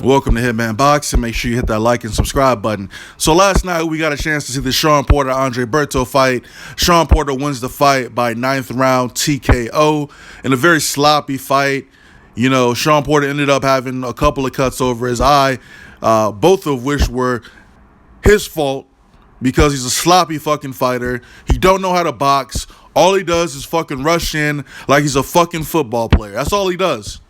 Welcome to Hitman Boxing. Make sure you hit that like and subscribe button. So last night we got a chance to see the Shawn Porter Andre Berto fight. Shawn Porter wins the fight by 9th round TKO in a very sloppy fight. You know, Shawn Porter ended up having a couple of cuts over his eye, both of which were his fault because he's a sloppy fucking fighter. He don't know how to box. All he does is fucking rush in like he's a fucking football player. That's all he does.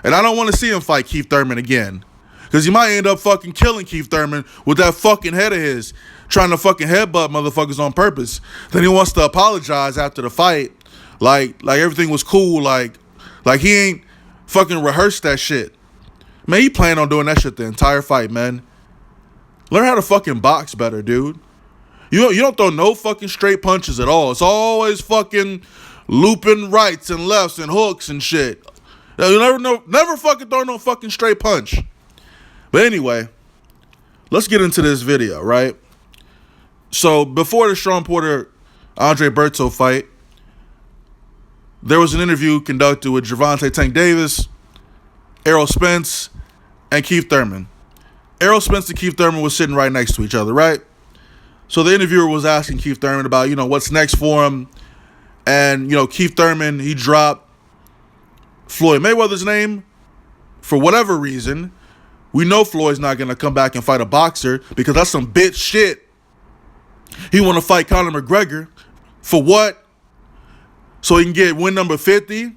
And I don't want to see him fight Keith Thurman again. Because he might end up fucking killing Keith Thurman with that fucking head of his. Trying to fucking headbutt motherfuckers on purpose. Then he wants to apologize after the fight. Like everything was cool. Like he ain't fucking rehearsed that shit. Man, he planned on doing that shit the entire fight, man. Learn how to fucking box better, dude. You don't throw no fucking straight punches at all. It's always fucking looping rights and lefts and hooks and shit. You never fucking throw no fucking straight punch. But anyway, let's get into this video, right? So before the Shawn Porter Andre Berto fight, there was an interview conducted with Gervonta Tank Davis, Errol Spence, and Keith Thurman. Errol Spence and Keith Thurman was sitting right next to each other, right? So the interviewer was asking Keith Thurman about, what's next for him. And, Keith Thurman, he dropped Floyd Mayweather's name for whatever reason. We know Floyd's not going to come back and fight a boxer because that's some bitch shit. He want to fight Conor McGregor. For what? So he can get win number 50?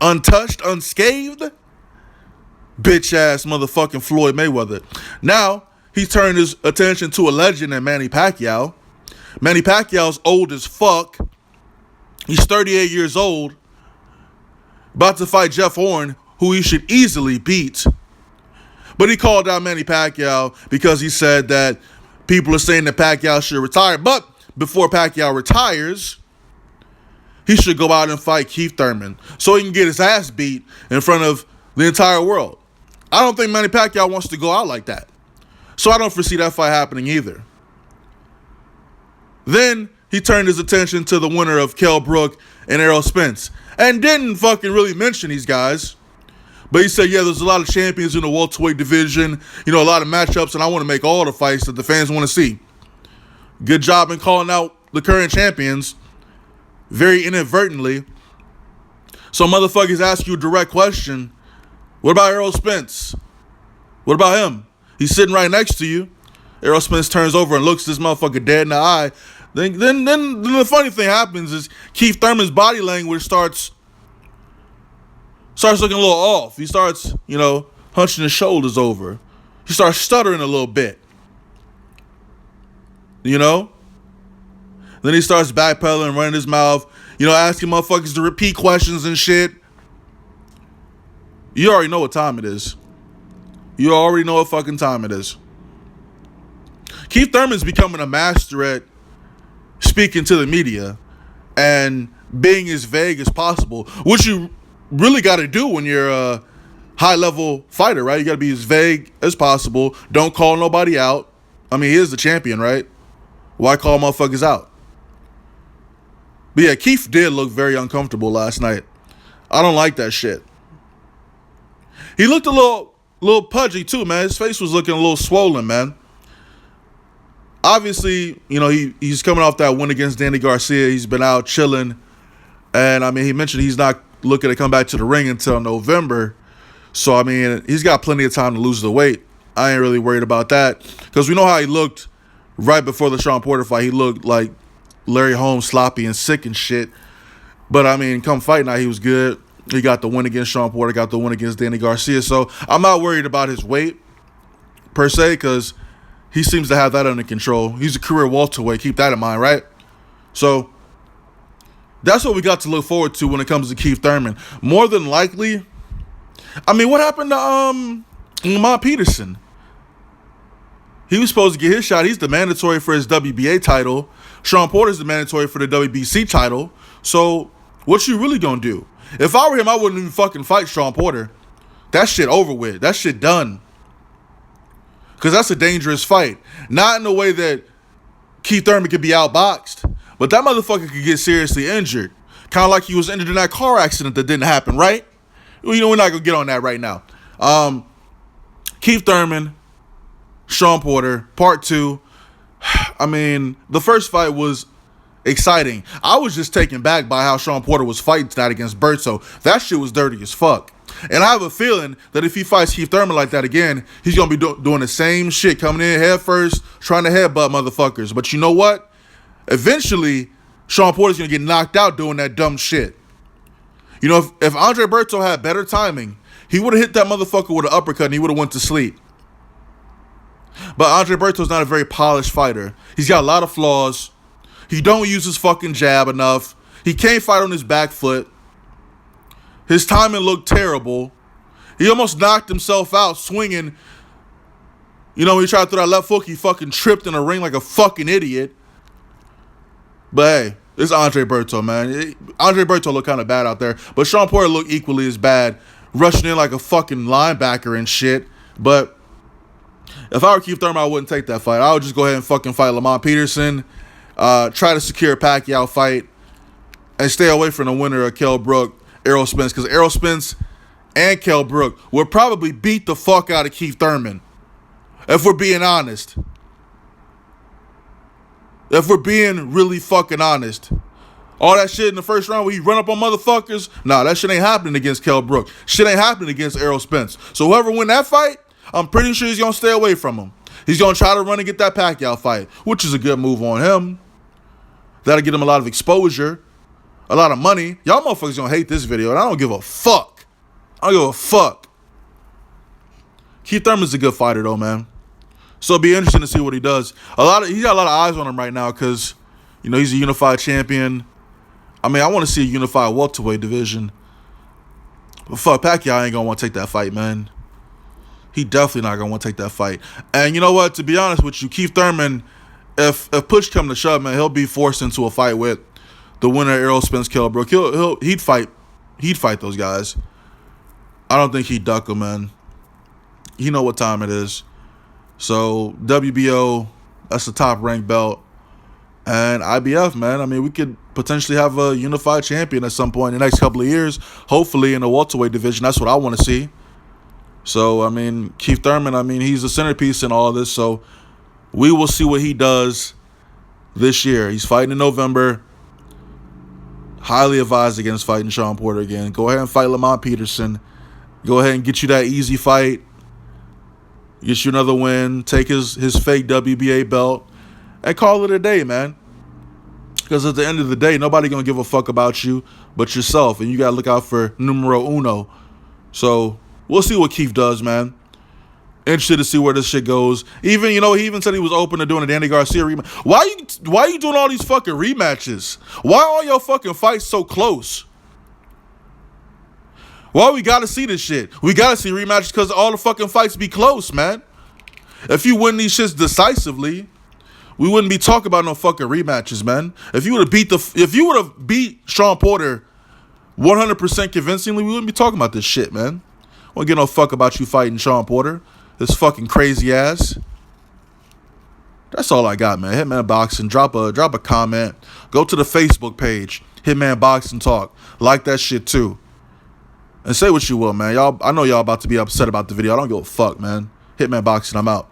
Untouched, unscathed? Bitch ass motherfucking Floyd Mayweather. Now, he turned his attention to a legend in Manny Pacquiao. Manny Pacquiao's old as fuck. He's 38 years old. About to fight Jeff Horn, who he should easily beat. But he called out Manny Pacquiao because he said that people are saying that Pacquiao should retire. But before Pacquiao retires, he should go out and fight Keith Thurman so he can get his ass beat in front of the entire world. I don't think Manny Pacquiao wants to go out like that. So I don't foresee that fight happening either. Then he turned his attention to the winner of Kell, Brook, and Errol Spence. And didn't fucking really mention these guys. But he said, yeah, there's a lot of champions in the welterweight division. A lot of matchups, and I want to make all the fights that the fans want to see. Good job in calling out the current champions. Very inadvertently. So motherfuckers ask you a direct question. What about Errol Spence? What about him? He's sitting right next to you. Errol Spence turns over and looks this motherfucker dead in the eye. Then the funny thing happens is Keith Thurman's body language starts looking a little off. He starts, hunching his shoulders over. He starts stuttering a little bit. Then he starts backpedaling, running his mouth, asking motherfuckers to repeat questions and shit. You already know what time it is. You already know what fucking time it is. Keith Thurman's becoming a master at speaking to the media and being as vague as possible, which you really got to do when you're a high-level fighter, right? You got to be as vague as possible. Don't call nobody out. I mean, he is the champion, right? Why call motherfuckers out? But yeah, Keith did look very uncomfortable last night. I don't like that shit. He looked a little pudgy too, man. His face was looking a little swollen, man. Obviously, he's coming off that win against Danny Garcia. He's been out chilling. And, he mentioned he's not looking to come back to the ring until November. So, he's got plenty of time to lose the weight. I ain't really worried about that. Because we know how he looked right before the Shawn Porter fight. He looked like Larry Holmes, sloppy and sick and shit. But, come fight night, he was good. He got the win against Shawn Porter, got the win against Danny Garcia. So, I'm not worried about his weight, per se, because he seems to have that under control. He's a career welterweight. Keep that in mind, right? So, that's what we got to look forward to when it comes to Keith Thurman. More than likely, what happened to Lamont Peterson? He was supposed to get his shot. He's the mandatory for his WBA title. Shawn Porter's the mandatory for the WBC title. So, what you really gonna do? If I were him, I wouldn't even fucking fight Shawn Porter. That shit over with. That shit done. Because that's a dangerous fight. Not in the way that Keith Thurman could be outboxed, but that motherfucker could get seriously injured. Kind of like he was injured in that car accident that didn't happen, right? We're not going to get on that right now. Keith Thurman, Shawn Porter, part 2. I mean, the first fight was exciting. I was just taken back by how Shawn Porter was fighting tonight against Berto. That shit was dirty as fuck. And I have a feeling that if he fights Keith Thurman like that again, he's going to be doing the same shit, coming in head first, trying to headbutt motherfuckers. But you know what? Eventually, Shawn Porter's going to get knocked out doing that dumb shit. You know, if Andre Berto had better timing, he would have hit that motherfucker with an uppercut and he would have went to sleep. But Andre Berto's not a very polished fighter. He's got a lot of flaws. He don't use his fucking jab enough. He can't fight on his back foot. His timing looked terrible. He almost knocked himself out swinging. You know, when he tried to throw that left hook, he fucking tripped in the ring like a fucking idiot. But hey, it's Andre Berto, man. Andre Berto looked kind of bad out there. But Shawn Porter looked equally as bad, rushing in like a fucking linebacker and shit. But if I were Keith Thurman, I wouldn't take that fight. I would just go ahead and fucking fight Lamont Peterson, try to secure a Pacquiao fight, and stay away from the winner of Kell Brook, Errol Spence, because Errol Spence and Kell Brook would probably beat the fuck out of Keith Thurman, if we're being honest. If we're being really fucking honest. All that shit in the first round where he run up on motherfuckers, nah, that shit ain't happening against Kell Brook. Shit ain't happening against Errol Spence. So whoever win that fight, I'm pretty sure he's going to stay away from him. He's going to try to run and get that Pacquiao fight, which is a good move on him. That'll get him a lot of exposure, a lot of money. Y'all motherfuckers going to hate this video, and I don't give a fuck. I don't give a fuck. Keith Thurman's a good fighter, though, man. So it'll be interesting to see what he does. He's got a lot of eyes on him right now because, you know, he's a unified champion. I mean, I want to see a unified welterweight division. But fuck, Pacquiao ain't going to want to take that fight, man. He definitely not going to want to take that fight. And you know what? To be honest with you, Keith Thurman, if push come to shove, man, he'll be forced into a fight with the winner, Errol Spence, Kell Brook. He'd fight those guys. I don't think he'd duck them, man. He know what time it is. So WBO, that's the top ranked belt. And IBF, man, I mean, we could potentially have a unified champion at some point in the next couple of years. Hopefully in the welterweight division. That's what I want to see. So, I mean, Keith Thurman, I mean, he's the centerpiece in all this. So we will see what he does this year. He's fighting in November. Highly advised against fighting Shawn Porter again. Go ahead and fight Lamont Peterson. Go ahead and get you that easy fight. Get you another win. Take his fake WBA belt. And call it a day, man. Because at the end of the day, nobody going to give a fuck about you but yourself. And you got to look out for numero uno. So we'll see what Keith does, man. Interested to see where this shit goes. Even, you know, he even said he was open to doing a Danny Garcia rematch. Why are you doing all these fucking rematches? Why are all your fucking fights so close? Why we got to see this shit? We got to see rematches because all the fucking fights be close, man. If you win these shits decisively, we wouldn't be talking about no fucking rematches, man. If you would have beat Shawn Porter 100% convincingly, we wouldn't be talking about this shit, man. I don't give no fuck about you fighting Shawn Porter. This fucking crazy ass. That's all I got, man. Hitman Boxing. Drop a comment. Go to the Facebook page. Hitman Boxing Talk. Like that shit too. And say what you will, man. I know y'all about to be upset about the video. I don't give a fuck, man. Hitman Boxing. I'm out.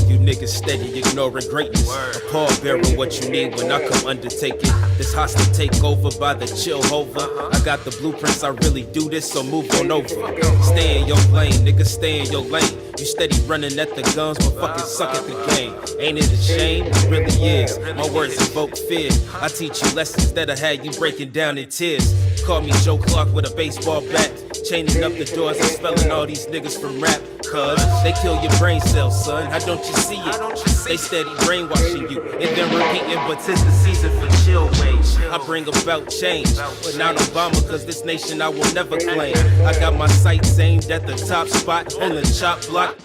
You niggas steady ignoring greatness. A pallbearer what you need when I come undertake it. This hostile takeover by the chill hover. I got the blueprints, I really do this, so move on over. Stay in your lane, nigga, stay in your lane. You steady running at the guns, but fucking suck at the game. Ain't it a shame? It really is. My words evoke fear. I teach you lessons that'll have you breaking down in tears. Call me Joe Clark with a baseball bat. Chaining up the doors and spelling all these niggas from rap. Cause they kill your brain cells, son. How don't you see it? They steady brainwashing you and then repeating, but 'tis the season for chill wage. I bring about change, but not Obama, cause this nation I will never claim. I got my sights aimed at the top spot on the chop block.